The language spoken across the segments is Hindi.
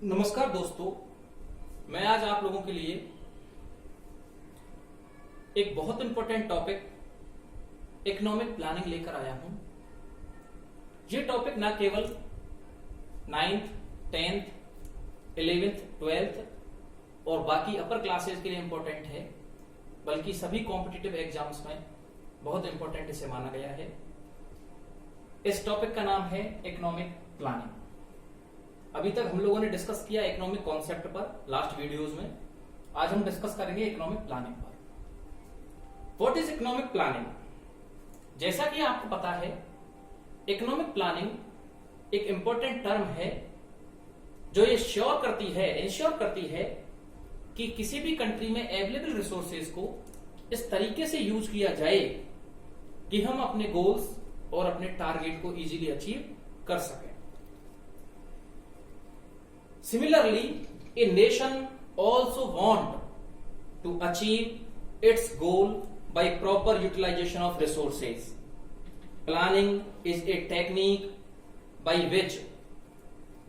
नमस्कार दोस्तों, मैं आज आप लोगों के लिए एक बहुत इंपॉर्टेंट टॉपिक इकोनॉमिक प्लानिंग लेकर आया हूं। ये टॉपिक ना केवल 9th, 10th, 11th, 12th और बाकी अपर क्लासेस के लिए इंपॉर्टेंट है, बल्कि सभी कॉम्पिटिटिव एग्जाम्स में बहुत इंपॉर्टेंट इसे माना गया है। इस टॉपिक का नाम है इकोनॉमिक प्लानिंग। अभी तक हम लोगों ने डिस्कस किया इकोनॉमिक कॉन्सेप्ट पर लास्ट वीडियोस में। आज हम डिस्कस करेंगे इकोनॉमिक प्लानिंग पर। What is economic planning? जैसा कि आपको पता है, इकोनॉमिक प्लानिंग एक इंपॉर्टेंट टर्म है जो ये इंश्योर करती है कि किसी भी कंट्री में अवेलेबल रिसोर्सेज को इस तरीके से यूज किया जाए कि हम अपने गोल्स और अपने टारगेट को इजीली अचीव कर सकें। Similarly, a nation also want to achieve its goal by proper utilization of resources. Planning is a technique by which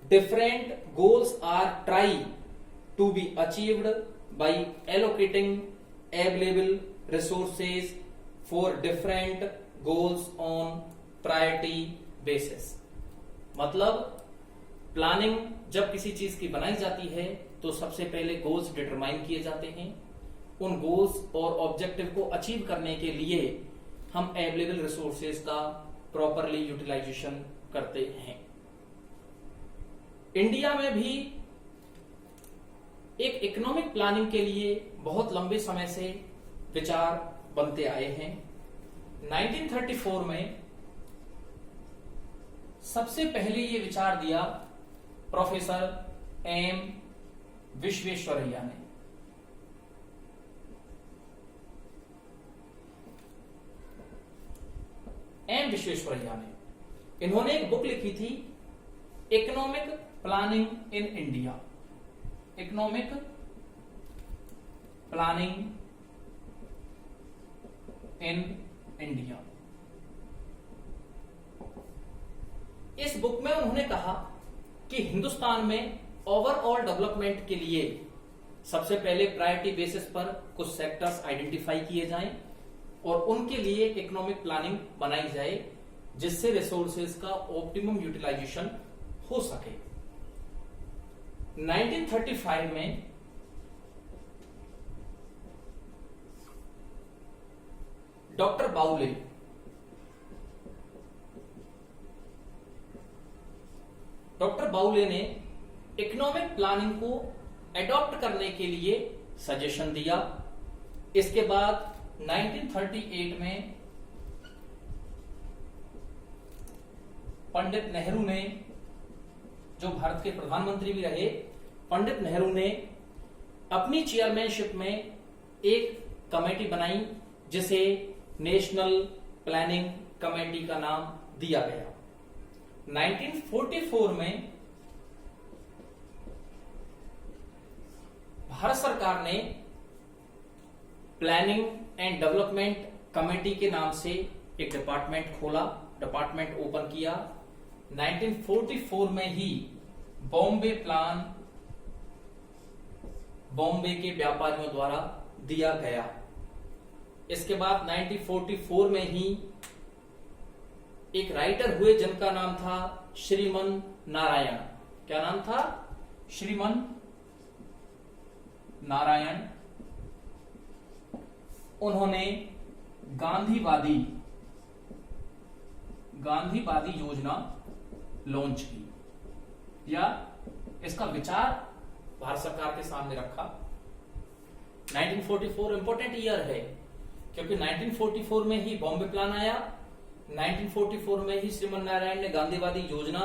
different goals are tried to be achieved by allocating available resources for different goals on priority basis. मतलब प्लानिंग जब किसी चीज की बनाई जाती है तो सबसे पहले गोल्स डिटरमाइन किए जाते हैं। उन गोल्स और ऑब्जेक्टिव को अचीव करने के लिए हम अवेलेबल रिसोर्सेज का प्रॉपरली यूटिलाइजेशन करते हैं। इंडिया में भी एक इकोनॉमिक प्लानिंग के लिए बहुत लंबे समय से विचार बनते आए हैं। 1934 में सबसे पहले ये विचार दिया प्रोफेसर एम विश्वेश्वरैया ने। इन्होंने एक बुक लिखी थी, economic planning in India. Economic planning in India. इस बुक में उन्होंने कहा कि हिंदुस्तान में ओवरऑल डेवलपमेंट के लिए सबसे पहले प्रायोरिटी बेसिस पर कुछ सेक्टर्स आइडेंटिफाई किए जाएं और उनके लिए इकोनॉमिक प्लानिंग बनाई जाए जिससे रिसोर्सेज का ऑप्टिमम यूटिलाइजेशन हो सके। 1935 में डॉक्टर बाउले ने इकोनॉमिक प्लानिंग को एडॉप्ट करने के लिए सजेशन दिया। इसके बाद 1938 में पंडित नेहरू ने, जो भारत के प्रधानमंत्री भी रहे, पंडित नेहरू ने अपनी चेयरमैनशिप में एक कमेटी बनाई जिसे नेशनल प्लानिंग कमेटी का नाम दिया गया। 1944 में भारत सरकार ने प्लानिंग एंड डेवलपमेंट कमेटी के नाम से एक डिपार्टमेंट खोला, डिपार्टमेंट ओपन किया। 1944 में ही बॉम्बे प्लान बॉम्बे के व्यापारियों द्वारा दिया गया। इसके बाद 1944 में ही एक राइटर हुए जिनका नाम था श्रीमन नारायण। क्या नाम था? श्रीमन नारायण। उन्होंने गांधीवादी योजना लॉन्च की या इसका विचार भारत सरकार के सामने रखा। 1944 इंपॉर्टेंट ईयर है क्योंकि 1944 में ही बॉम्बे प्लान आया, 1944 में ही श्रीमन नारायण ने गांधीवादी योजना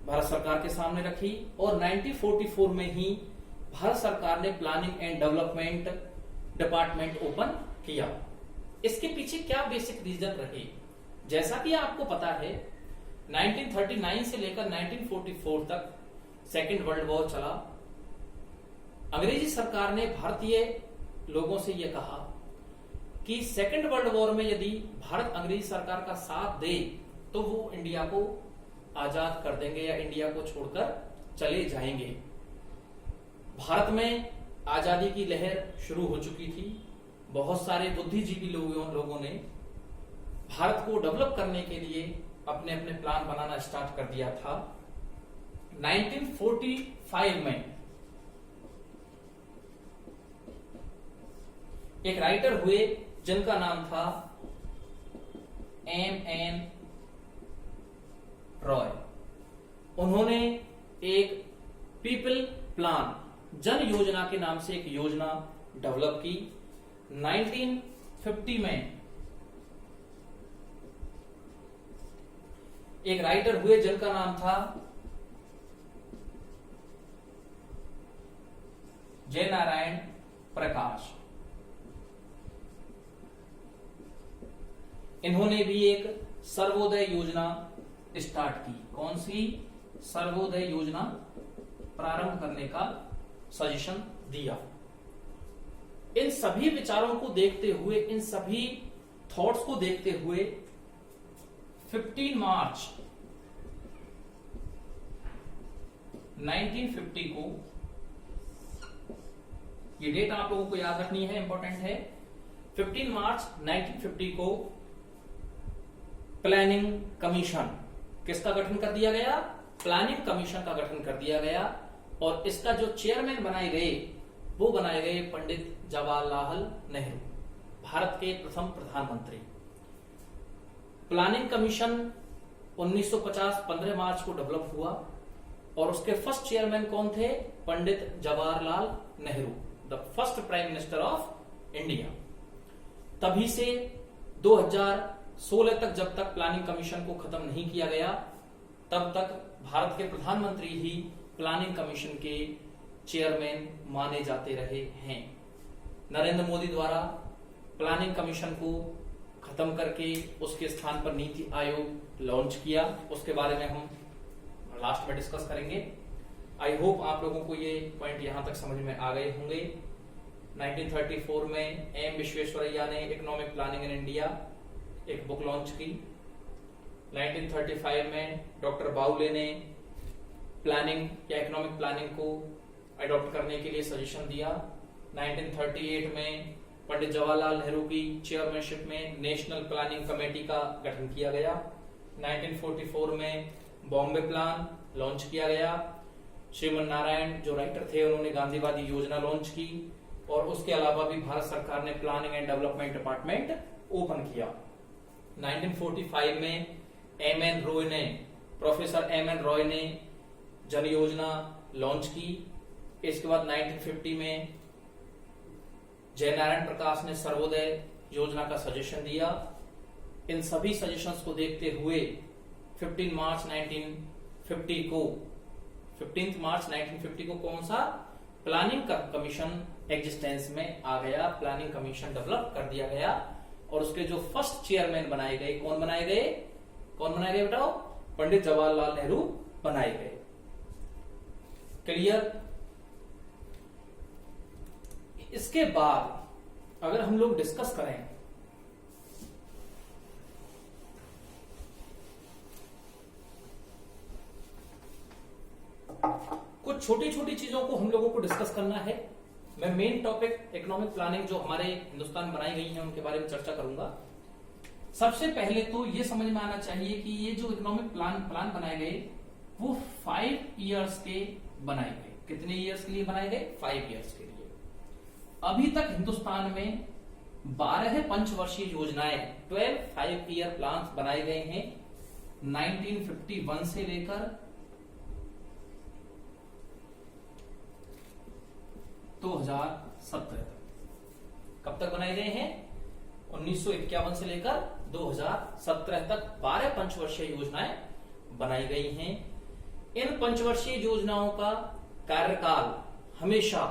भारत सरकार के सामने रखी और 1944 में ही भारत सरकार ने planning and development department open किया। इसके पीछे क्या बेसिक रीजन रहे? जैसा कि आपको पता है, 1939 से लेकर 1944 तक सेकेंड वर्ल्ड वॉर चला। अंग्रेजी सरकार ने भारतीय लोगों से यह कहा कि सेकेंड वर्ल्ड वॉर में यदि भारत अंग्रेजी सरकार का साथ दे तो वो इंडिया को आजाद कर देंगे या इंडिया को छोड़कर चले जाएंगे। भारत में आजादी की लहर शुरू हो चुकी थी। बहुत सारे बुद्धिजीवी लोगों ने भारत को डेवलप करने के लिए अपने अपने प्लान बनाना स्टार्ट कर दिया था। 1945 में एक राइटर हुए जिनका नाम था M.N. रॉय। उन्होंने एक पीपल प्लान, जन योजना के नाम से एक योजना डेवलप की। 1950 में एक राइटर हुए जिनका नाम था जयनारायण प्रकाश। इन्होंने भी एक सर्वोदय योजना स्टार्ट की। कौन सी? सर्वोदय योजना प्रारंभ करने का सजेशन दिया। इन सभी विचारों को देखते हुए, इन सभी थॉट्स को देखते हुए 15 मार्च 1950 को, ये डेट आप लोगों को याद रखनी है, इंपॉर्टेंट है। 15 मार्च 1950 को प्लानिंग कमीशन किसका गठन कर दिया गया? प्लानिंग कमीशन का गठन कर दिया गया। और इसका जो चेयरमैन बनाए गए वो बनाए गए पंडित जवाहरलाल नेहरू, भारत के प्रथम प्रधानमंत्री। प्लानिंग कमीशन 1950 15 मार्च को डेवलप हुआ और उसके फर्स्ट चेयरमैन कौन थे? Pandit Jawaharlal Nehru, the first prime minister of India. तभी से 2016 तक, जब तक प्लानिंग कमीशन को खत्म नहीं किया गया, तब तक भारत के प्रधानमंत्री ही प्लानिंग कमीशन के चेयरमैन माने जाते रहे हैं। नरेंद्र मोदी द्वारा प्लानिंग कमीशन को खत्म करके उसके स्थान पर नीति आयोग लॉन्च किया। उसके बारे में हम लास्ट में डिस्कस करेंगे। आई होप आप लोगों को ये पॉइंट यहां तक समझ में आ गए होंगे। 1934 में एम विश्वेश्वरैया ने इकोनॉमिक प्लानिंग इन इंडिया एक बुक लॉन्च की। 1935 में डॉक्टर बाउले ने प्लानिंग या इकोनॉमिक प्लानिंग को अडॉप्ट करने के लिए सजेशन दिया। 1938 में पंडित जवाहरलाल नेहरू की चेयरमैनशिप में नेशनल प्लानिंग कमेटी का गठन किया गया। 1944 में बॉम्बे प्लान लॉन्च किया गया। श्रीमन नारायण जो राइटर थे उन्होंने गांधीवादी योजना लॉन्च की और उसके अलावा भी भारत सरकार ने planning and development department open किया। 1945 में प्रोफेसर एम एन रॉय ने जन योजना लॉन्च की। इसके बाद 1950 में जयनारायण प्रकाश ने सर्वोदय योजना का सजेशन दिया। इन सभी सजेशंस को देखते हुए 15 मार्च 1950 को कौन सा प्लानिंग कमीशन एग्जिस्टेंस में आ गया, प्लानिंग कमीशन डेवलप कर दिया गया और उसके जो फर्स्ट चेयरमैन बनाए गए, कौन बनाए गए बताओ? पंडित जवाहरलाल नेहरू बनाए गए। क्लियर? इसके बाद अगर हम लोग डिस्कस करें कुछ छोटी छोटी चीजों को हम लोगों को डिस्कस करना है। मैं मेन टॉपिक इकोनॉमिक प्लानिंग जो हमारे हिंदुस्तान बनाई गई है उनके बारे में चर्चा करूंगा। सबसे पहले तो ये समझ में आना चाहिए कि ये जो इकोनॉमिक प्लान बनाए गए वो 5 इयर्स के बनाए गए। कितने इयर्स के लिए बनाए गए? 5 इयर्स के लिए। अभी तक हिंदुस्तान में 12 पंचवर्षीय योजनाएं, 12 5 ईयर प्लान बनाए गए हैं 1951 से लेकर 2017 तक। कब तक बनाए गए हैं? 1951 से लेकर 2017 तक 12 पंचवर्षीय योजनाएं बनाई गई हैं। इन पंचवर्षीय योजनाओं का कार्यकाल हमेशा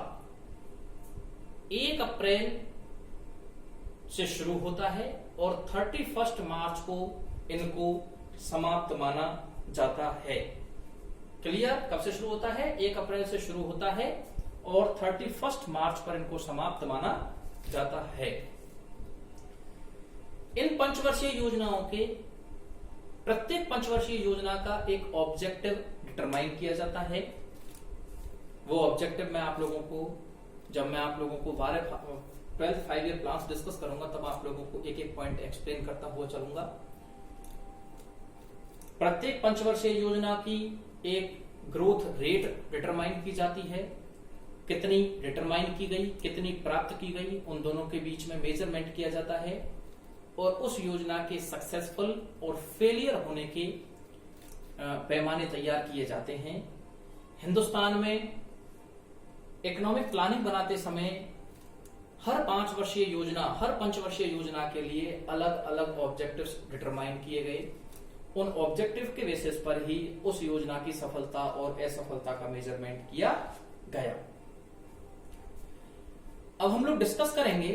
1 अप्रैल से शुरू होता है और 31 मार्च को इनको समाप्त माना जाता है। क्लियर? कब से शुरू होता है? 1 अप्रैल से शुरू होता है और 31 मार्च पर इनको समाप्त माना जाता है। इन पंचवर्षीय योजनाओं के प्रत्येक पंचवर्षीय योजना का एक ऑब्जेक्टिव डिटरमाइन किया जाता है। वो ऑब्जेक्टिव मैं आप लोगों को, जब मैं आप लोगों को 12th 5 ईयर प्लान डिस्कस करूंगा तब आप लोगों को एक एक पॉइंट एक्सप्लेन करता हुआ चलूंगा। प्रत्येक पंचवर्षीय योजना की एक ग्रोथ रेट डिटरमाइन की जाती है, कितनी डिटरमाइन की गई, कितनी प्राप्त की गई, उन दोनों के बीच में मेजरमेंट किया जाता है और उस योजना के सक्सेसफुल और फेलियर होने के पैमाने तैयार किए जाते हैं। हिंदुस्तान में इकोनॉमिक प्लानिंग बनाते समय हर पंचवर्षीय योजना के लिए अलग अलग ऑब्जेक्टिव्स डिटरमाइन किए गए। उन ऑब्जेक्टिव के बेसिस पर ही उस योजना की सफलता और असफलता का मेजरमेंट किया गया। अब हम लोग डिस्कस करेंगे